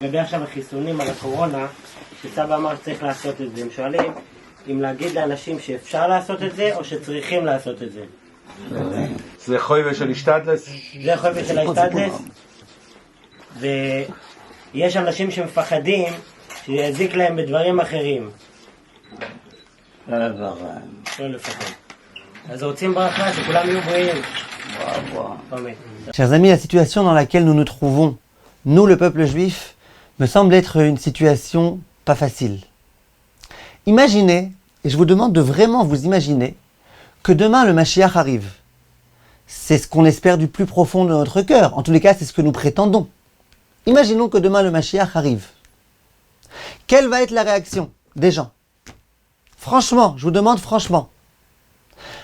לגבי עכשיו החיסונים על הקורונה, שסבא אמר שצריך לעשות את זה, הם שואלים אם להגיד לאנשים שאפשר לעשות את זה או שצריכים לעשות את זה. זה חויבה של השתדלס? זה חויבה של השתדלס, ויש אנשים שמפחדים שיזיק להם בדברים אחרים. לא לפחד. אז רוצים ברכה שכולם יהיו בריאים. Chers amis, la situation dans laquelle nous nous trouvons, nous le peuple juif, me semble être une situation pas facile. Imaginez, et je vous demande de vraiment vous imaginer, que demain le Mashiach arrive. C'est ce qu'on espère du plus profond de notre cœur. En tous les cas, c'est ce que nous prétendons. Imaginons que demain le Mashiach arrive. Quelle va être la réaction des gens? Franchement, je vous demande franchement.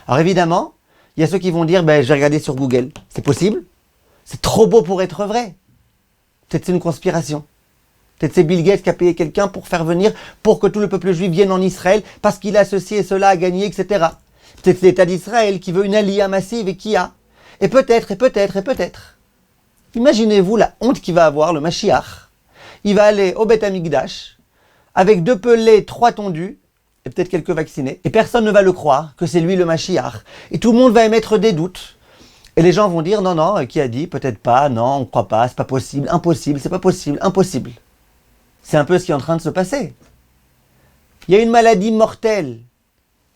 Alors évidemment, il y a ceux qui vont dire, je vais regarder sur Google. C'est possible? C'est trop beau pour être vrai. Peut-être c'est une conspiration. Peut-être c'est Bill Gates qui a payé quelqu'un pour faire venir, pour que tout le peuple juif vienne en Israël, parce qu'il a ceci et cela à gagner, etc. Peut-être c'est l'État d'Israël qui veut une aliyah massive et qui a. Et peut-être, et peut-être, et peut-être. Imaginez-vous la honte qu'il va avoir, le Mashiach. Il va aller au Beth Amikdash, avec 2 pelés, 3 tondus, et peut-être quelques vaccinés, et personne ne va le croire que c'est lui le Mashiach. Et tout le monde va émettre des doutes. Et les gens vont dire, non, qui a dit? Peut-être pas, non, on ne croit pas, c'est pas possible, impossible, c'est pas possible, impossible. C'est un peu ce qui est en train de se passer. Il y a une maladie mortelle.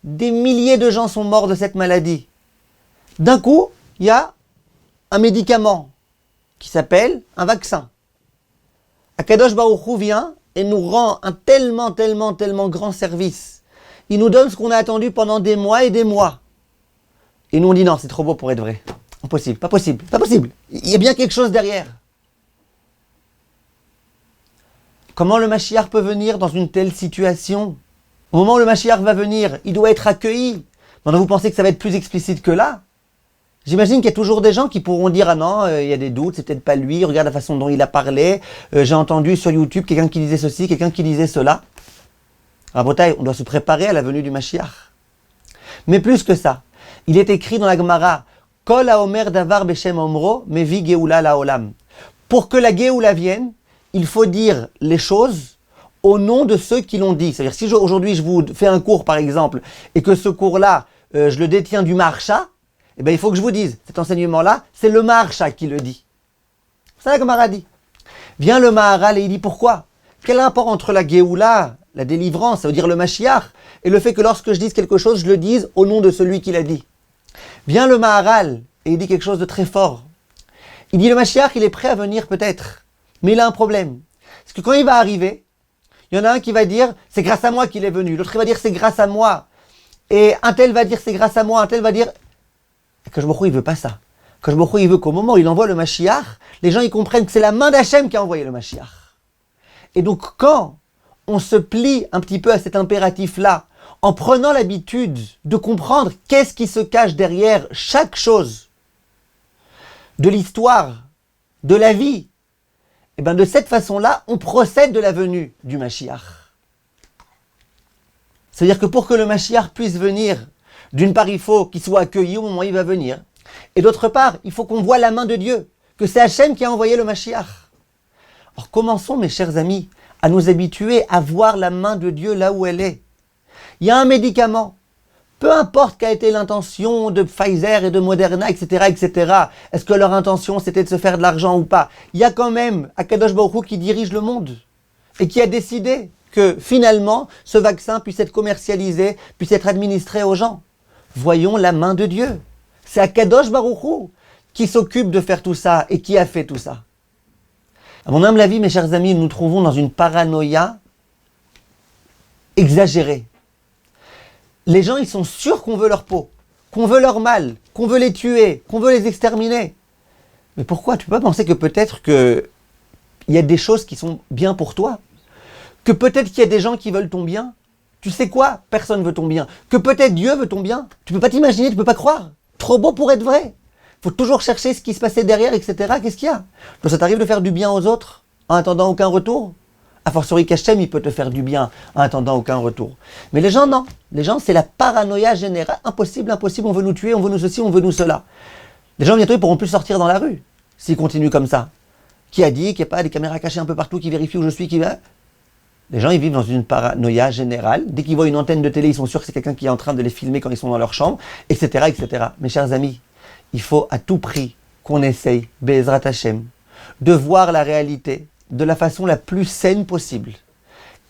Des milliers de gens sont morts de cette maladie. D'un coup, il y a un médicament qui s'appelle un vaccin. Akadosh Baruch Hu vient et nous rend un tellement grand service. Il nous donne ce qu'on a attendu pendant des mois et des mois. Et nous on dit non, c'est trop beau pour être vrai. Impossible, pas possible, pas possible. Il y a bien quelque chose derrière. Comment le Mashiach peut venir dans une telle situation? Au moment où le Mashiach va venir, il doit être accueilli. Maintenant, vous pensez que ça va être plus explicite que là? J'imagine qu'il y a toujours des gens qui pourront dire « Ah non, il y a des doutes, c'est peut-être pas lui, regarde la façon dont il a parlé, j'ai entendu sur YouTube quelqu'un qui disait ceci, quelqu'un qui disait cela. » Rabotai, on doit se préparer à la venue du Mashiach. Mais plus que ça, il est écrit dans la Gemara « Kol haomer davar beshem omro, mevi geoula laolam » Pour que la geoula vienne, il faut dire les choses au nom de ceux qui l'ont dit. C'est-à-dire, si aujourd'hui je vous fais un cours, par exemple, et que ce cours-là, je le détiens du Maharsha, eh bien, il faut que je vous dise, cet enseignement-là, c'est le Maharsha qui le dit. C'est ça la Gemara dit. Vient le Maharal et il dit pourquoi? Quel rapport entre la Géoula, la délivrance, ça veut dire le Mashiach, et le fait que lorsque je dise quelque chose, je le dise au nom de celui qui l'a dit? Vient le Maharal et il dit quelque chose de très fort. Il dit le Mashiach, il est prêt à venir peut-être, mais il a un problème. Parce que quand il va arriver, il y en a un qui va dire c'est grâce à moi qu'il est venu, l'autre va dire c'est grâce à moi, et un tel va dire c'est grâce à moi, un tel va dire Akadosh Baruch Hu, il veut pas ça. Akadosh Baruch Hu, il veut qu'au moment où il envoie le Mashiach, les gens ils comprennent que c'est la main d'Hachem qui a envoyé le Mashiach. Et donc quand on se plie un petit peu à cet impératif-là, en prenant l'habitude de comprendre qu'est-ce qui se cache derrière chaque chose de l'histoire, de la vie, et bien de cette façon-là, on procède de la venue du Mashiach. C'est-à-dire que pour que le Mashiach puisse venir, d'une part, il faut qu'il soit accueilli au moment où il va venir. Et d'autre part, il faut qu'on voit la main de Dieu, que c'est Hachem qui a envoyé le Mashiach. Alors commençons, mes chers amis, à nous habituer à voir la main de Dieu là où elle est. Il y a un médicament. Peu importe quelle a été l'intention de Pfizer et de Moderna, etc., etc. Est-ce que leur intention c'était de se faire de l'argent ou pas? Il y a quand même Akadosh Baruch Hu qui dirige le monde et qui a décidé que finalement ce vaccin puisse être commercialisé, puisse être administré aux gens. Voyons la main de Dieu. C'est Akadosh Baruch Hu qui s'occupe de faire tout ça et qui a fait tout ça. À mon humble avis, mes chers amis, nous nous trouvons dans une paranoïa exagérée. Les gens, ils sont sûrs qu'on veut leur peau, qu'on veut leur mal, qu'on veut les tuer, qu'on veut les exterminer. Mais pourquoi? Tu peux pas penser que peut-être qu'il y a des choses qui sont bien pour toi? Que peut-être qu'il y a des gens qui veulent ton bien? Tu sais quoi? Personne veut ton bien. Que peut-être Dieu veut ton bien? Tu peux pas t'imaginer, tu peux pas croire. Trop beau pour être vrai. Faut toujours chercher ce qui se passait derrière, etc. Qu'est-ce qu'il y a? Donc ça t'arrive de faire du bien aux autres en attendant aucun retour? A fortiori qu'Hachem, il peut te faire du bien en attendant aucun retour. Mais les gens, non. Les gens, c'est la paranoïa générale. Impossible, impossible, on veut nous tuer, on veut nous ceci, on veut nous cela. Les gens, bientôt, ils pourront plus sortir dans la rue s'ils continuent comme ça. Qui a dit qu'il n'y a pas des caméras cachées un peu partout qui vérifient où je suis, qui va? Les gens, ils vivent dans une paranoïa générale. Dès qu'ils voient une antenne de télé, ils sont sûrs que c'est quelqu'un qui est en train de les filmer quand ils sont dans leur chambre, etc., etc. Mes chers amis, il faut à tout prix qu'on essaye, Be'ezrat Hashem, de voir la réalité de la façon la plus saine possible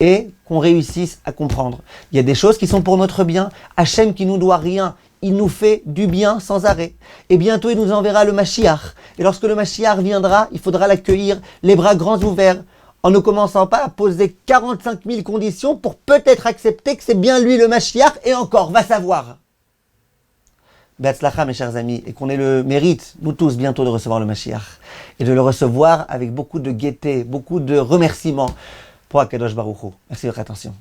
et qu'on réussisse à comprendre. Il y a des choses qui sont pour notre bien. Hashem qui nous doit rien, il nous fait du bien sans arrêt. Et bientôt, il nous enverra le Mashiach. Et lorsque le Mashiach viendra, il faudra l'accueillir les bras grands ouverts, en ne commençant pas à poser 45 000 conditions pour peut-être accepter que c'est bien lui le Mashiach, et encore, va savoir. Be'atzlacha, mes chers amis, et qu'on ait le mérite, nous tous, bientôt de recevoir le Mashiach, et de le recevoir avec beaucoup de gaieté, beaucoup de remerciements pour Akadosh Baruch Hu. Merci de votre attention.